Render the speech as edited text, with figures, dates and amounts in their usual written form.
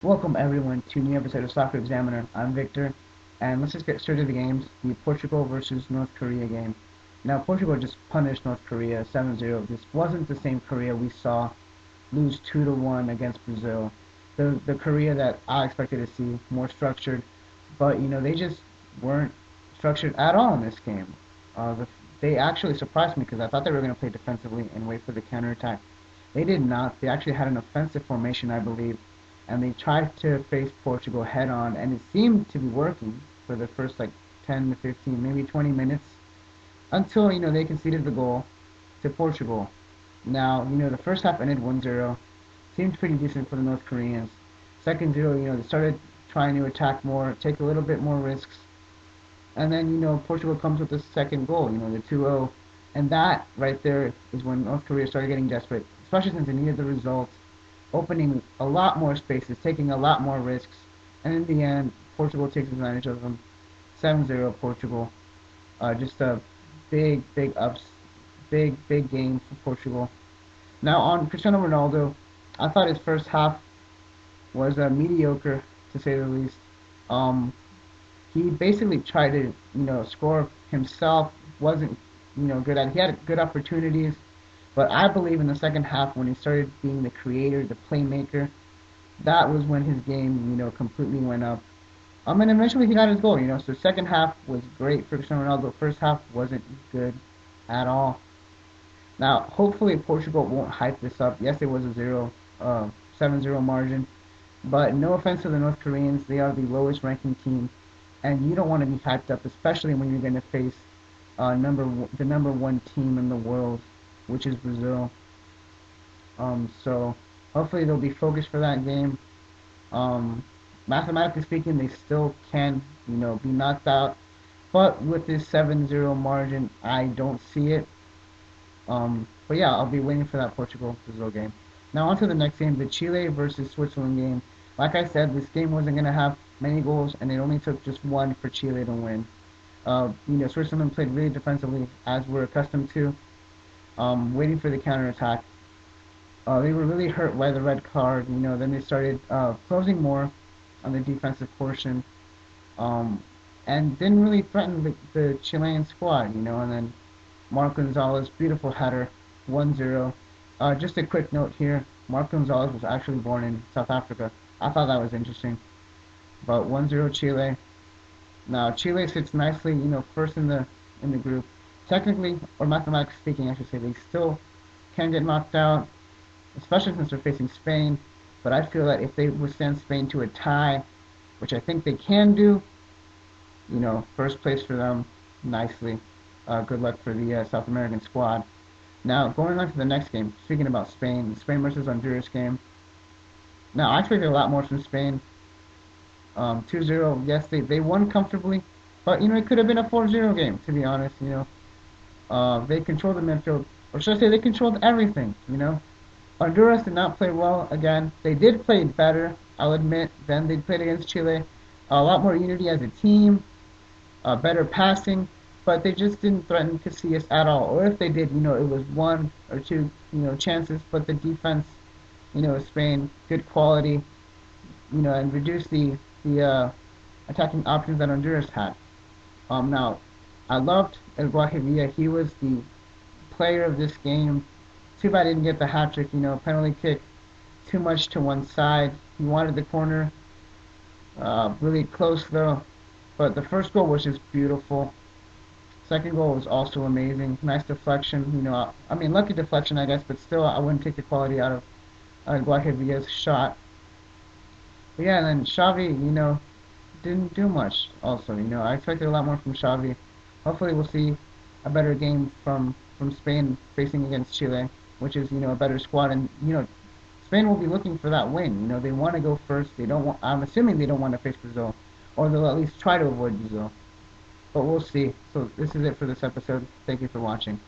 Welcome everyone to a new episode of Soccer Examiner. I'm Victor, and let's just get straight to the games. The Portugal versus North Korea game. Now, Portugal just punished North Korea 7-0. This wasn't the same Korea we saw lose 2-1 against Brazil. The Korea that I expected to see, more structured, but they just weren't structured at all in this game. They actually surprised me because I thought they were going to play defensively and wait for the counterattack. They did not. They actually had an offensive formation, I believe, and they tried to face Portugal head on, and it seemed to be working for the first like 10 to 15, maybe 20 minutes until they conceded the goal to Portugal. Now, the first half ended 1-0. Seemed pretty decent for the North Koreans. Second 0, they started trying to attack more, take a little bit more risks. And then, Portugal comes with the second goal, the 2-0. And that right there is when North Korea started getting desperate, especially since they needed the results, opening a lot more spaces, taking a lot more risks, and in the end, Portugal takes advantage of them. 7-0 Portugal. Just a big ups, big game for Portugal. Now on Cristiano Ronaldo, I thought his first half was mediocre to say the least. Um, he basically tried to score himself. Wasn't good at it. He had good opportunities, but I believe in the second half when he started being the creator, the playmaker, that was when his game, completely went up. And eventually he got his goal, So second half was great for Cristiano Ronaldo. First half wasn't good at all. Now, hopefully Portugal won't hype this up. Yes, it was a 7-0 margin, but no offense to the North Koreans, they are the lowest ranking team, and you don't want to be hyped up, especially when you're going to face the number one team in the world, which is Brazil. So hopefully they'll be focused for that game. Um, Mathematically speaking, they still can, be knocked out. But with this 7-0 margin, I don't see it. But yeah, I'll be waiting for that Portugal-Brazil game. Now on to the next game, the Chile versus Switzerland game. Like I said, this game wasn't going to have many goals, and it only took just one for Chile to win. Switzerland played really defensively, as we're accustomed to, waiting for the counterattack. They were really hurt by the red card. Then they started closing more on the defensive portion, um, and didn't really threaten the Chilean squad. And then Mark Gonzalez, beautiful header, 1-0. Just a quick note here: Mark Gonzalez was actually born in South Africa. I thought that was interesting. But 1-0 Chile. Now Chile sits nicely, first in the group. Technically, or mathematically speaking, I should say, they still can get knocked out, especially since they're facing Spain. But I feel that if they withstand Spain to a tie, which I think they can do, first place for them, nicely. Good luck for the South American squad. Now, going on to the next game, speaking about Spain, the Spain versus Honduras game. Now, I expected a lot more from Spain. 2-0, yes, they won comfortably, but, it could have been a 4-0 game, to be honest, They controlled the midfield, or should I say they controlled everything. Honduras did not play well again. They did play better, I'll admit, than they played against Chile. A lot more unity as a team, better passing, but they just didn't threaten Casillas at all. Or if they did, it was one or two, chances, but the defense, Spain, good quality, and reduced the attacking options that Honduras had. Now, I loved El Guajevilla. He was the player of this game. Too bad he didn't get the hat trick. Penalty kick too much to one side. He wanted the corner. Really close though. But the first goal was just beautiful. Second goal was also amazing. Nice deflection. I mean, lucky deflection, I guess, but still, I wouldn't take the quality out of Guajevilla's shot. But yeah, and then Xavi, didn't do much also. I expected a lot more from Xavi. Hopefully we'll see a better game from Spain facing against Chile, which is, a better squad. And, Spain will be looking for that win. They want to go first. They don't want, I'm assuming they don't want to face Brazil, or they'll at least try to avoid Brazil. But we'll see. So this is it for this episode. Thank you for watching.